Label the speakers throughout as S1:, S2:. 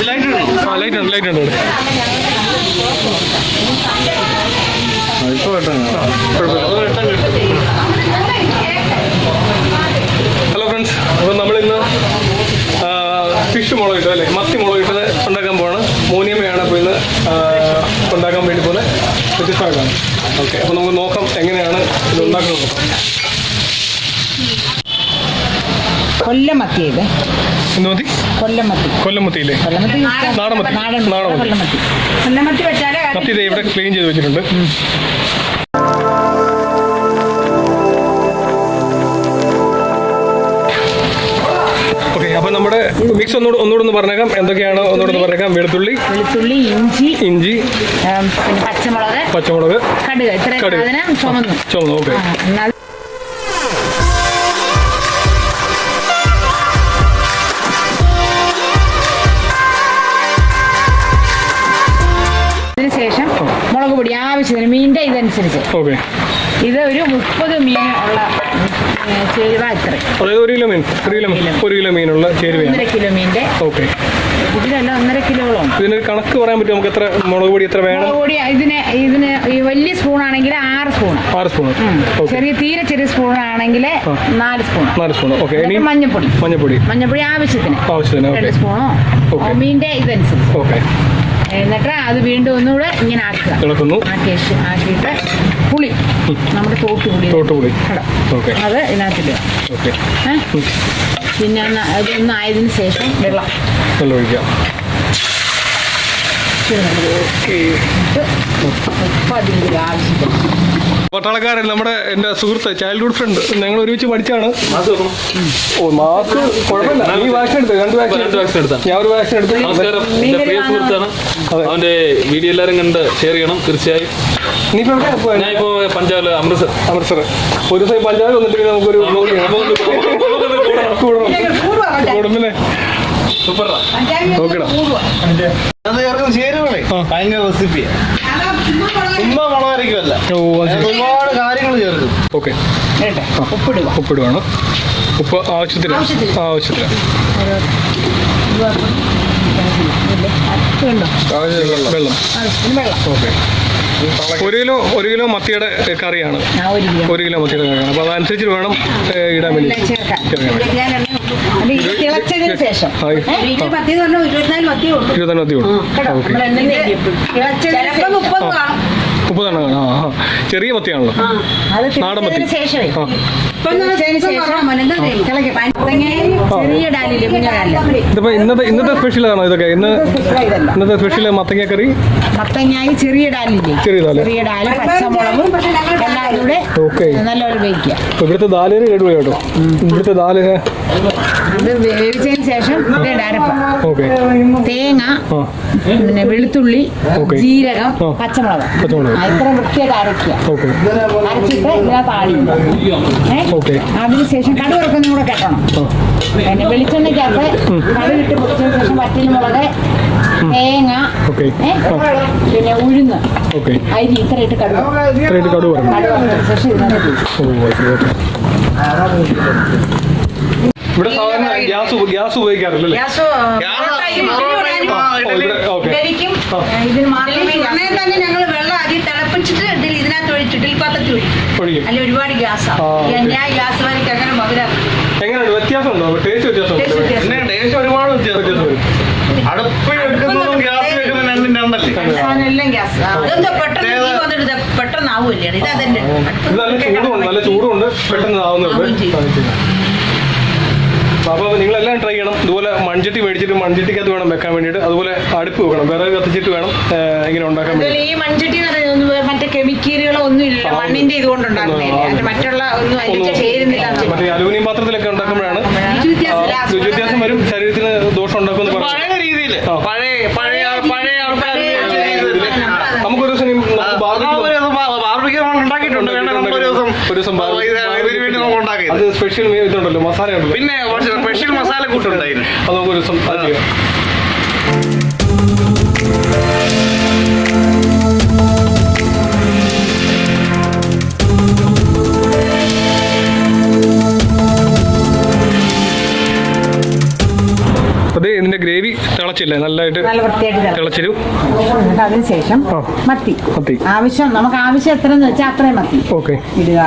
S1: Light ഉണ്ട് hello friends, അപ്പോൾ നമ്മളിന്ന് ഫിഷ് മുളക് ഇട്ടത് അല്ലേ, മത്തി മുളക് ഇട്ടത് ഉണ്ടാക്കാൻ പോവാണ്. മോനിയമ്മയാണ് അപ്പോൾ ഇന്ന് ഉണ്ടാക്കാൻ വേണ്ടി പോകുന്നത്. വ്യത്യസ്തമായിട്ടാണ്. ഓക്കെ, അപ്പോൾ നമുക്ക് നോക്കാം എങ്ങനെയാണ് ഇത് ഉണ്ടാക്കുന്നത്.
S2: കൊല്ലമത്തിയില്ലേ?
S1: എന്ത് മത്തി? കൊല്ലമത്തിയില്ലേ? നാടൻ മത്തി ഇത് ഇവിടെ ക്ലീൻ ചെയ്ത് വെച്ചിട്ടുണ്ട്. ഓക്കെ, അപ്പോൾ നമ്മുടെ മിക്സ് ഒന്നുകൂടെ പറഞ്ഞേക്കാം. എന്തൊക്കെയാണ് ഒന്നുകൂടെ പറഞ്ഞേക്കാം. വെളുത്തുള്ളി, ഇഞ്ചി, പച്ചമുളക്, കടുക്, ചുമന്നു. ഓക്കെ,
S2: ശേഷം മുളക് പൊടി ആവശ്യത്തിന് മീനിന്റെ ഇതനുസരിച്ച്.
S1: ഓക്കെ,
S2: ഇത് ഒരു 30 മീൻ ഉള്ള ചേരുവ. ഇത്ര
S1: ഒരു കിലോ മീനുള്ള ചേരുവ.
S2: 1.5 കിലോ മീനിന്റെ.
S1: ഓക്കെ,
S2: ഇതിനല്ല 1.5 കിലോളം.
S1: ഇതിന് കണക്ക് പറയാൻ പറ്റും നമുക്ക്? എത്ര മുളക് പൊടി എത്ര വേണം?
S2: മുളക് പൊടി ഇതിന് ഈ വലിയ സ്പൂൺ ആണെങ്കിൽ 6 സ്പൂൺ. തീരെ ചെറിയ സ്പൂൺ ആണെങ്കിൽ 4 സ്പൂൺ. ഓക്കെ, മഞ്ഞപ്പൊടി ആവശ്യത്തിന് 2 സ്പൂണോ മീനിന്റെ ഇതനുസരിച്ച്.
S1: ഓക്കെ,
S2: എന്നിട്ട് അത് വീണ്ടും ഒന്നുകൂടെ ഇങ്ങനെ ആക്കിയിട്ട് പുളി, നമ്മുടെ തോട്ടുപുളി അത് ഇതിനകത്തില്ല. പിന്നെ അതൊന്നും ആയതിനു ശേഷം വെള്ളം
S1: ഒഴിക്കാം. പട്ടാളക്കാരൻ എൻ്റെ സുഹൃത്ത്, ചൈൽഡ്ഹുഡ് ഫ്രണ്ട്, ഞങ്ങൾ ഒരുമിച്ച് പഠിച്ചാണ്. മാസ്ക് കുഴപ്പമില്ല. നീ വാക്സിൻ എടുത്തു? 2 വാക്സിൻ എടുത്തു. ഞാൻ ഒരു വാക്സിൻ എടുത്തു.
S3: നമസ്കാരം, എൻ്റെ പ്രിയ സുഹൃത്താണ്. അവൻ്റെ വീഡിയോ എല്ലാവരും കണ്ട് ഷെയർ ചെയ്യണം തീർച്ചയായും. ഞാനിപ്പോ പഞ്ചാബില് അമൃത്സർ.
S1: ഒരു ദിവസം പഞ്ചാബിൽ വന്നിട്ട് നമുക്കൊരു കുടുംബിനെ
S3: സൂപ്പറാ.
S1: നോക്കടാ,
S4: ചേരുവകളെ ഭയങ്കര റെസിപ്പിയാ. ചുമ്മാ മുളകായിരിക്കുമല്ല, ഒരുപാട് കാര്യങ്ങൾ ചേർക്കും.
S1: ഓക്കെ, ഉപ്പിടുവാണ്. ഉപ്പ് ആവശ്യത്തിന്. വെള്ളം. ഓക്കെ, 1 കിലോ മത്തിയുടെ കറിയാണ്. 1 കിലോ മത്തിയുടെ കറിയാണ്. അപ്പോൾ അതനുസരിച്ച് വേണം ഇടാൻ വേണ്ടി.
S2: തിളച്ചതിന് ശേഷം
S1: 24 മത്തി ഉണ്ട്. ഓക്കെ, 30 ചെറിയ മത്തിയാണല്ലോ, നാടൻ മത്തി. ഇതിപ്പോ ഇന്നത്തെ സ്പെഷ്യലാണോ ഇതൊക്കെ? ഇന്നത്തെ സ്പെഷ്യൽ മത്തങ്ങ കറി,
S2: ചെറിയ ഡാല്, പച്ചമുളകും എല്ലാം കൂടെ നല്ലപോലെ വേവിക്കുക.
S1: ഇവിടുത്തെ ദാലിന് കേട്ടുപോയി കേട്ടോ. ഇവിടുത്തെ ദാല്
S2: ഇത് വേവിച്ചതിന് ശേഷം തേങ്ങ, പിന്നെ വെളുത്തുള്ളി, ജീരകം, പച്ചമുളക് ഇത്ര വൃത്തിയായിട്ട് അരച്ചിട്ട് ഇതിനകത്ത് ആടില്ല. അതിനുശേഷം കടുക് വറുക്കുന്നതും കൂടെ കെട്ടണം. പിന്നെ വെളിച്ചെണ്ണയ്ക്കകത്ത് കടുകിട്ട് പൊടിച്ചതിന് ശേഷം വറ്റൽമുളക്, തേങ്ങ, പിന്നെ ഉഴുന്ന്, അരി ഇത്രയിട്ട് കടുക് വറുത്തതിന് ശേഷം ഇതിനകത്ത്.
S1: ഇവിടെ സാധാരണ ഗ്യാസ് ഉപയോഗിക്കാറില്ലല്ലേ?
S5: തന്നെ ഞങ്ങൾ വെള്ളം അരി തിളപ്പിച്ചിട്ട് ഇതിനകത്ത് ഒഴിച്ചിട്ട് പാത്രത്തിൽ ഒഴിക്കും. അല്ലെ ഒരുപാട് ഗ്യാസാണ്. ഞാൻ ഗ്യാസ് വരിക്ക് അങ്ങനെ പകരാം.
S1: എങ്ങനെയാണ് വ്യത്യാസമുണ്ടോ? ടേസ്റ്റ് വ്യത്യാസം? ഒരുപാട് വ്യത്യാസം വരും.
S4: അടുപ്പെടുക്കുന്നതും ഗ്യാസ് വെക്കുന്നതും രണ്ടും രണ്ടല്ലേ?
S5: എല്ലാം ഗ്യാസ്. അതെന്തോ പെട്ടെന്ന് പെട്ടെന്ന് ആവുമല്ലേ? ഇത് അതന്നെ.
S1: നല്ല ചൂടുണ്ട്, പെട്ടെന്ന് ആവുന്നുണ്ട്. അപ്പോൾ നിങ്ങളെല്ലാം ട്രൈ ചെയ്യണം. ഇതുപോലെ മൺചട്ടി മേടിച്ചിട്ട് മൺചട്ടിക്കകത്ത് വേണം വെക്കാൻ വേണ്ടിയിട്ട്. അതുപോലെ അടുപ്പ് വെക്കണം, വിറക് കത്തിച്ചിട്ട് വേണം ഇങ്ങനെ ഉണ്ടാക്കാൻ വേണ്ടി.
S2: ഈ മൺചട്ടി എന്ന് പറയുന്നത് മറ്റേ കെമിക്കലുകളോ ഒന്നും ഇല്ല, മണ്ണിന്റെ ഇതുകൊണ്ട് ഉണ്ടാക്കുന്നില്ല, മറ്റുള്ള ഒന്നും ചേരുന്നില്ല.
S1: മറ്റേ അലുമിനിയം പാത്രത്തിലൊക്കെ ഉണ്ടാക്കുമ്പോഴാണ് വ്യത്യാസം വരും, ശരീരത്തിന് ദോഷം ഉണ്ടാക്കുമെന്ന് പറഞ്ഞു. നമുക്കൊരു ദിവസം അത് സ്പെഷ്യൽ ഇതുണ്ടല്ലോ, മസാല ഉണ്ടല്ലോ.
S4: പിന്നെ സ്പെഷ്യൽ മസാല കൂട്ടുണ്ടായിരുന്നു.
S1: അത് നമുക്കൊരു ദിവസം ചെയ്യാം. അതെ, ഇതിൻ്റെ ഗ്രേവി തിളച്ചില്ലേ? നല്ലതായിട്ട്
S2: നല്ല വൃത്തിയായിട്ട്
S1: തിളച്ചിരും.
S2: എന്നിട്ട് അതിനുശേഷം മത്തി ആവശ്യം, നമുക്ക് ആവശ്യം എത്രയെന്ന് വെച്ചാൽ അത്രയും മത്തി ഇടുക.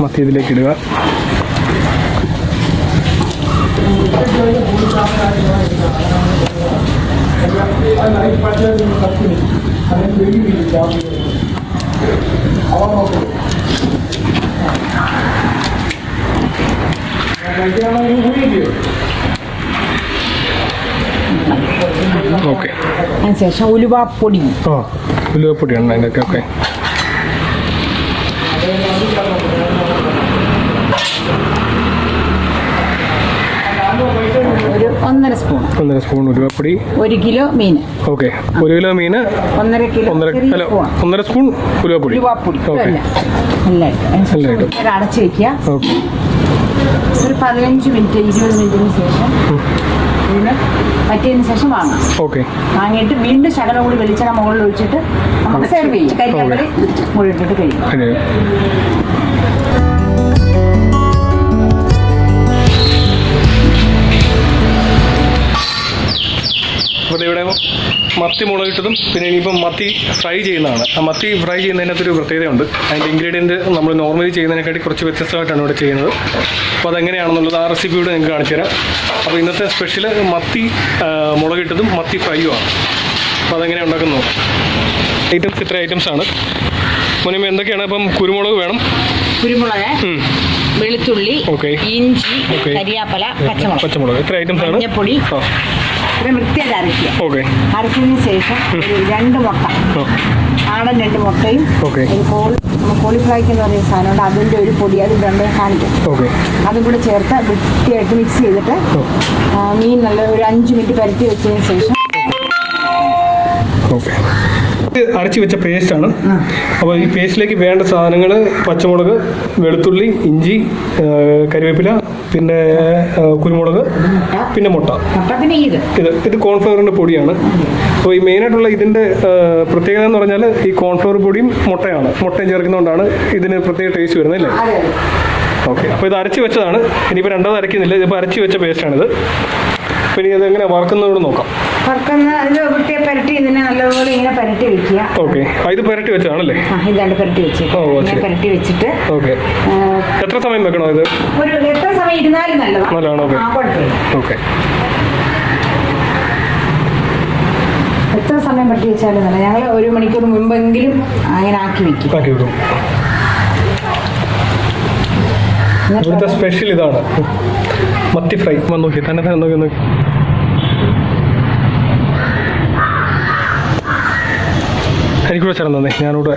S1: മത്തി ഇതിലേക്ക് ഇടുക.
S2: അതിനുശേഷം ഉലുവാപ്പൊടി.
S1: ഉലുവാപ്പൊടിയാണ് അതിനൊക്കെ. ഓക്കെ.
S2: ഒരു 1.5 സ്പൂൺ
S1: ഉലുവാപ്പൊടി.
S2: 1 കിലോ മീൻ.
S1: ഓക്കെ. 1 കിലോ മീന് 1.5 സ്പൂൺ ഉലുവാപ്പൊടി.
S2: നല്ലതായിട്ട് അടച്ചു വെക്കുക. ഒരു 15 മിനിറ്റ് 20 മിനിറ്റിന് ശേഷം ഇതിന് പറ്റിയതിന് ശേഷം വാങ്ങാം. വാങ്ങിയിട്ട് വീണ്ടും ശകലം കൂടി വെളിച്ചെണ്ണ മുകളിൽ ഒഴിച്ചിട്ട് നമുക്ക് സെർവ് ചെയ്യും. കരിയാപ്പലി മുകളിൽ ഇട്ടിട്ട് കഴിയും.
S1: അപ്പോൾ ഇവിടെ മത്തി മുളകിട്ടതും പിന്നെ ഇനിയിപ്പം മത്തി ഫ്രൈ ചെയ്യുന്നതാണ്. ആ മത്തി ഫ്രൈ ചെയ്യുന്നതിനകത്തൊരു പ്രത്യേകതയുണ്ട്. അതിൻ്റെ ഇൻഗ്രീഡിയൻറ്റ് നമ്മൾ നോർമലി ചെയ്യുന്നതിനെക്കാട്ടി കുറച്ച് വ്യത്യസ്തമായിട്ടാണ് ഇവിടെ ചെയ്യുന്നത്. അപ്പോൾ അതെങ്ങനെയാണെന്നുള്ളത് ആ റെസിപ്പിയോട് നിങ്ങൾക്ക് കാണിച്ചു തരാം. അപ്പോൾ ഇന്നത്തെ സ്പെഷ്യൽ മത്തി മുളകിട്ടതും മത്തി ഫ്രൈയുമാണ്. അപ്പോൾ അതെങ്ങനെയാണ് ഉണ്ടാക്കുന്നത് നോക്കാം. ഐറ്റംസ് ഇത്ര ഐറ്റംസാണ്. മുന്നേ എന്തൊക്കെയാണ്? അപ്പം കുരുമുളക് വേണം,
S2: കുരുമുളക്, വെളുത്തുള്ളി, ഇഞ്ചി, കരിയാപ്പല,
S1: പച്ചമുളക്. ഇത്ര ഐറ്റംസ് ആണ്.
S2: മഞ്ഞപ്പൊടി. വൃത്തിയായിട്ട് അരയ്ക്കുക. അരച്ചതിന് ശേഷം ഒരു 2 മുട്ട, നാടൻ 2 മുട്ടയും കോളിഫ്ലൈക്ക് എന്ന് പറയുന്ന സാധനമുണ്ട്, അതിൻ്റെ ഒരു പൊടി, അത് രണ്ടും കാണിക്കും. അതും കൂടെ ചേർത്ത് വൃത്തിയായിട്ട് മിക്സ് ചെയ്തിട്ട് മീൻ നല്ല ഒരു 5 മിനിറ്റ് പരത്തി വെച്ചതിന് ശേഷം
S1: അരച്ച് വെച്ച പേസ്റ്റാണ്. അപ്പോൾ ഈ പേസ്റ്റിലേക്ക് വേണ്ട സാധനങ്ങൾ പച്ചമുളക്, വെളുത്തുള്ളി, ഇഞ്ചി, കരിവേപ്പില, പിന്നെ കുരുമുളക്, പിന്നെ മുട്ട. ഇത് കോൺഫ്ലവറിൻ്റെ പൊടിയാണ്. അപ്പോൾ ഈ മെയിനായിട്ടുള്ള ഇതിൻ്റെ പ്രത്യേകത എന്ന് പറഞ്ഞാൽ ഈ കോൺഫ്ലവർ പൊടിയും മുട്ടയും ചേർക്കുന്നതുകൊണ്ടാണ് ഇതിന് പ്രത്യേക ടേസ്റ്റ് വരുന്നത് അല്ലേ? ഓക്കെ. അപ്പോൾ ഇത് അരച്ച് വെച്ചതാണ്. ഇനിയിപ്പോൾ രണ്ടാമത് അരയ്ക്കുന്നില്ല. ഇതിപ്പോൾ അരച്ച് വെച്ച പേസ്റ്റാണിത്. പിന്നെ ഇത് എങ്ങനെ വറുക്കുന്നതോട് നോക്കാം.
S2: പരട്ടി ഇതിനെ നല്ലപോലെ ഇങ്ങനെ പരട്ടി വെക്കുക.
S1: ഓക്കെ. ഇത് പരട്ടി വെച്ചതാണല്ലേ?
S2: ഇതാണ്ട് പരട്ടി വെച്ചിട്ട് പരട്ടി വെച്ചിട്ട്
S1: എത്ര സമയം വെക്കണോ ഇത്?
S2: എത്ര സമയം ഇരുന്നാലും നല്ലതാണ്.
S1: ഓക്കെ.
S2: എത്ര സമയം പരട്ടി വെച്ചാലും നല്ല. ഞങ്ങൾ 1 മണിക്കൂർ മുമ്പെങ്കിലും അങ്ങനെ ആക്കി വെക്കും.
S1: ഇവിടുത്തെ സ്പെഷ്യൽ ഇതാണ് മത്തി ഫ്രൈ. നോക്കി തന്നെ നോക്കി. എനിക്കൂടെ ചേർന്ന് തന്നെ ഞാനിവിടെ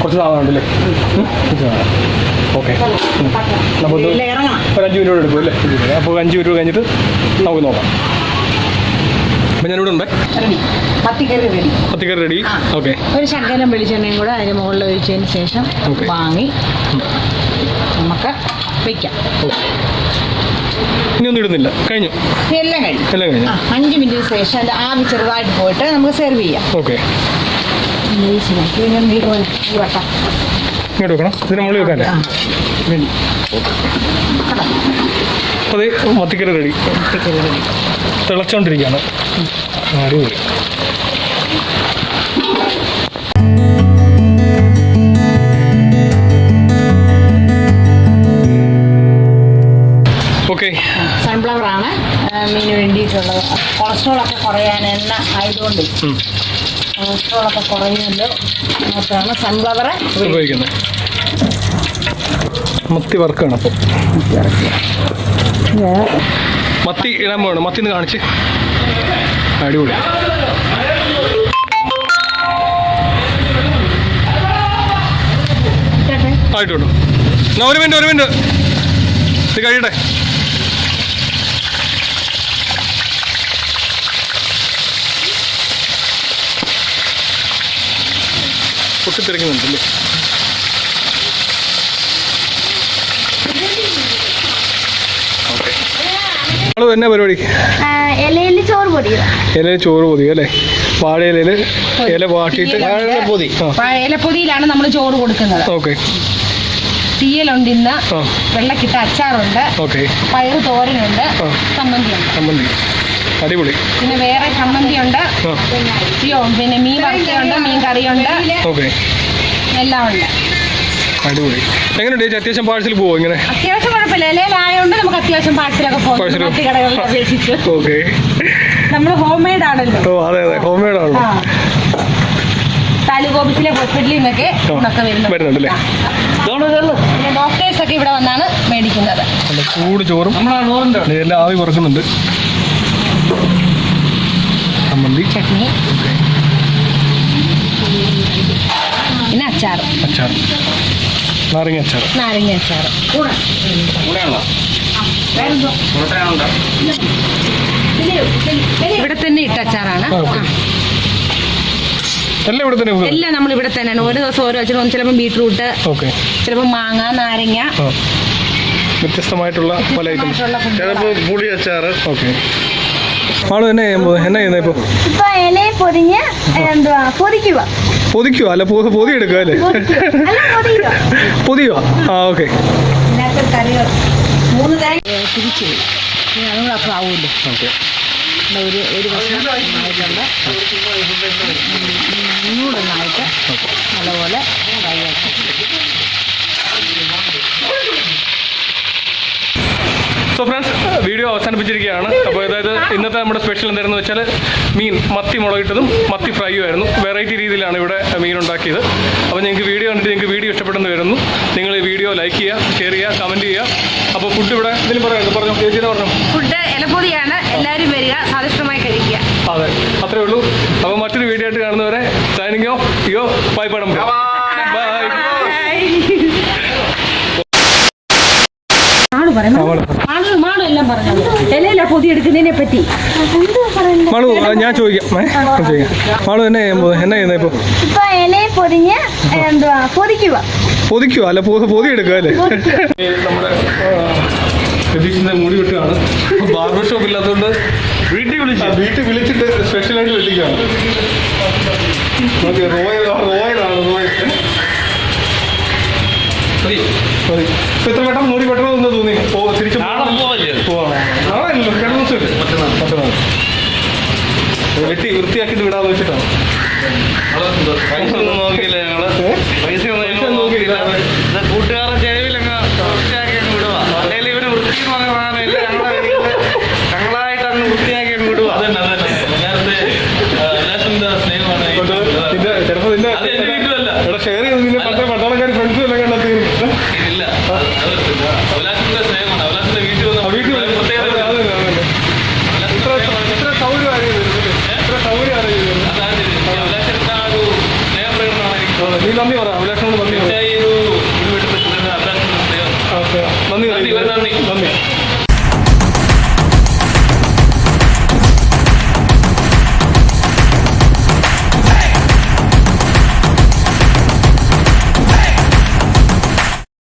S1: കുറച്ച് സാധനമുണ്ടല്ലേ? ഓക്കെ. നമുക്ക് ഒരു 5 മിനിറ്റ് എടുക്കും അല്ലേ? അപ്പോൾ 5 മിനിറ്റ് കഴിഞ്ഞിട്ട് നമുക്ക് നോക്കാം. അപ്പം ഞാനിവിടെ ഉണ്ട്.
S2: പത്തിക്കറി
S1: റെഡി. ഓക്കെ.
S2: ഒരു ശകലം വെളിച്ചെണ്ണയും കൂടെ അതിന് മുകളിൽ ഒഴിച്ചതിന് ശേഷം വാങ്ങി നമുക്ക് വയ്ക്കാം.
S1: ഇനി ഒന്നും ഇടുന്നില്ല. കഴിഞ്ഞു.
S2: എല്ലാം കഴിഞ്ഞു. 5 മിനിറ്റിന് ശേഷം അതിൻ്റെ ആവി ചെറുതായിട്ട് പോയിട്ട് നമുക്ക് സെർവ് ചെയ്യാം.
S1: ഓക്കെ. ഇങ്ങോട്ട് വെക്കണം. ഇതിന് മുകളിൽ വെക്കാല്ലേ? അതെ. മത്തിക്കറി റെഡി. തിളച്ചോണ്ടിരിക്കുകയാണ്. അടിപൊളി. ഓക്കെ.
S2: സൺഫ്ലവർ ആണ് മീന് വേണ്ടിയിട്ടുള്ളത്. കൊളസ്ട്രോളൊക്കെ കുറയാൻ എണ്ണ ആയതുകൊണ്ട് കൊളസ്ട്രോളൊക്കെ കുറയുമല്ലോ. മാത്രമാണ് സൺഫ്ലവർ
S1: ഉപയോഗിക്കുന്നത്. മത്തി വറുക്കാണ്. അപ്പോൾ മത്തി ഇടാൻ പോകണം. മത്തി ഒന്ന് കാണിച്ച്. അടിപൊളി. ആയിട്ടോ. എന്നാ ഒരു മിനിറ്റ് ഇത് കഴിയട്ടെ. പൊട്ടിത്തെറിക്കുന്നുണ്ടല്ലേ? ഓക്കെ. എന്നാ പരിപാടി?
S6: ഇലയിൽ ചോറ്
S1: ഇലയിൽ ചോറ് പൊതി അല്ലേ? വാഴയിലയിൽ ഇല വാട്ടിയിട്ട്
S4: പൊതി.
S2: ഇലപ്പൊതിയിലാണ് നമ്മൾ ചോറ് കൊടുക്കുന്നത്.
S1: ഓക്കെ.
S2: തീയലുണ്ട്, ഇന്ന് വെള്ളക്കിട്ട അച്ചാറുണ്ട്, പയറ് തോരനുണ്ട്,
S1: ചമ്മന്തി. അടിപൊളി.
S2: പിന്നെ വേറെ ചമ്മന്തിയുണ്ട്, പിന്നെ മീൻ വറുത്തയുണ്ട്, മീൻ കറിയുണ്ട്, എല്ലാം ഉണ്ട്.
S1: അടിപൊളി. എങ്ങനെയുണ്ട് ചേച്ചി? അത്യാവശ്യം പാഴ്സൽ പോവോ ഇങ്ങനെ?
S2: അത്യാവശ്യം കുഴപ്പമില്ല. ഇലയിലായതുകൊണ്ട് നമുക്ക് അത്യാവശ്യം പാഴ്സലൊക്കെ പോകും. മറ്റു കടകളിൽ അപേക്ഷിച്ച് നമ്മൾ ഹോം മെയ്ഡ് ആണല്ലോ.
S1: അതെ, ഹോം മെയ്ഡ് ആണല്ലോ.
S2: താലൂക്ക് ഓഫീസിലെ ഹോസ്പിറ്റലിൽ നിന്നൊക്കെ വരുന്നുണ്ടല്ലേ? പിന്നെ ഡോക്ടേഴ്സ് ഒക്കെ ഇവിടെ വന്നാണ് മേടിക്കുന്നത്.
S1: ചൂട് ചോറും എല്ലാം ആവി പറക്കുന്നുണ്ട്. ചമ്മന്തി,
S2: ചട്നി, പിന്നെ അച്ചാർ,
S1: നാരങ്ങ അച്ചാർ.
S2: ഇവിടെ തന്നെ ഇട്ട അച്ചാറാണ്. എല്ലാം നമ്മൾ ഇവിടെ തന്നെയാണ്. ഓരോ ദിവസം ഓരോ അച്ചാറും. ചിലപ്പോൾ ബീട്രൂട്ട്, ചിലപ്പോൾ മാങ്ങ, നാരങ്ങ,
S1: വ്യത്യസ്തമായിട്ടുള്ള പല ഐറ്റംസ്.
S4: ചിലപ്പോൾ പുളി അച്ചാറ്.
S1: ആള് എന്നാ ചെയ്യുന്നത് ഇപ്പൊ?
S6: ഇലയെ പൊതിഞ്ഞ്
S1: പൊതിക്കുവോ? അല്ല, പൊതി എടുക്കുക അല്ലേ? പൊതിയോ? ഓക്കെ.
S2: തിരിച്ചു അതുകൂടെ അപ്പോൾ ആവുമല്ലോ. ഒരു വർഷം ആയിട്ടുണ്ട്. ഒന്നുകൂടൊന്നായിട്ട് നല്ലപോലെ
S1: സോ ഫ്രണ്ട്സ്, വീഡിയോ അവസാനിപ്പിച്ചിരിക്കുകയാണ്. അപ്പോൾ അതായത് ഇന്നത്തെ നമ്മുടെ സ്പെഷ്യൽ എന്തായിരുന്നു വെച്ചാൽ മീൻ മത്തി മുളകിട്ടതും മത്തി ഫ്രൈയും ആയിരുന്നു. വെറൈറ്റി രീതിയിലാണ് ഇവിടെ മീൻ ഉണ്ടാക്കിയത്. അപ്പോൾ നിങ്ങൾക്ക് വീഡിയോ കണ്ടിട്ട് നിങ്ങൾക്ക് വീഡിയോ ഇഷ്ടപ്പെടുന്നു വരുന്നു. നിങ്ങൾ ഈ വീഡിയോ ലൈക്ക് ചെയ്യുക, ഷെയർ ചെയ്യുക, കമൻറ്റ് ചെയ്യുക. അപ്പോൾ ഫുഡ് ഇവിടെ എന്തെങ്കിലും പറഞ്ഞു ചേച്ചിനെ പറഞ്ഞു.
S2: ഫുഡ് ഇലപ്പൊതിയാണ്. എല്ലാവരും വരിക, സ്വാദിഷ്ടമായി കഴിക്കുക.
S1: അതെ, അത്രേ ഉള്ളൂ. അപ്പോൾ മറ്റൊരു വീഡിയോ ആയിട്ട് കാണുന്നവരെ സൈനിങ് ഓഫ്. ബൈ പടം. ബൈ. മാളു, ഞാൻ ചോദിക്കാം. മാളു എന്നാ ചെയ്യുന്നത് ഇപ്പൊ?
S6: ഇലയെ പൊതിഞ്ഞ്
S1: പൊതിക്കുവോ? അല്ല, പൊതി എടുക്കുക അല്ലേ? നമ്മുടെ രതീഷിന്റെ മുടി വെട്ടുകയാണ്. ബാർബർ ഷോപ്പ് ഇല്ലാത്തതുകൊണ്ട് വീട്ടിൽ വിളിച്ചിട്ട് സ്പെഷ്യലായിട്ട് വെട്ടിക്കുകയാണ്. റോയലാണ്. ഇപ്പൊ എത്ര പെട്ടെന്ന് മുടി വെട്ടണമെന്ന് തോന്നി? തിരിച്ചു നാളെയല്ലോ, മറ്റന്നാൾ വെട്ടി വൃത്തിയാക്കിയിട്ട് വിടാന്ന് വെച്ചിട്ടാണ്.
S4: പൈസ ഒന്നും നോക്കിയില്ല ഞങ്ങള്. കൂട്ടുകാരുടെ ചെലവിലങ്ങ് വൃത്തിയാക്കി അങ്ങ് വിടുക. അല്ലെങ്കിൽ ഇവര് വൃത്തി എന്ന് പറയുന്നതില്ല, ഞങ്ങളായിട്ട് അങ്ങ് വൃത്തിയാക്കി അങ്ങ് വിടുക.
S1: ചിലപ്പോ നിന്റെ ഇവിടെ ഷെയർ ചെയ്ത് നിന്നെ പട്ടാളക്കാർ ഫ്രണ്ട്സും എല്ലാം കണ്ടെത്തി. നീ നന്ദി പറ, അഭിലാഷിനോട് നന്ദി.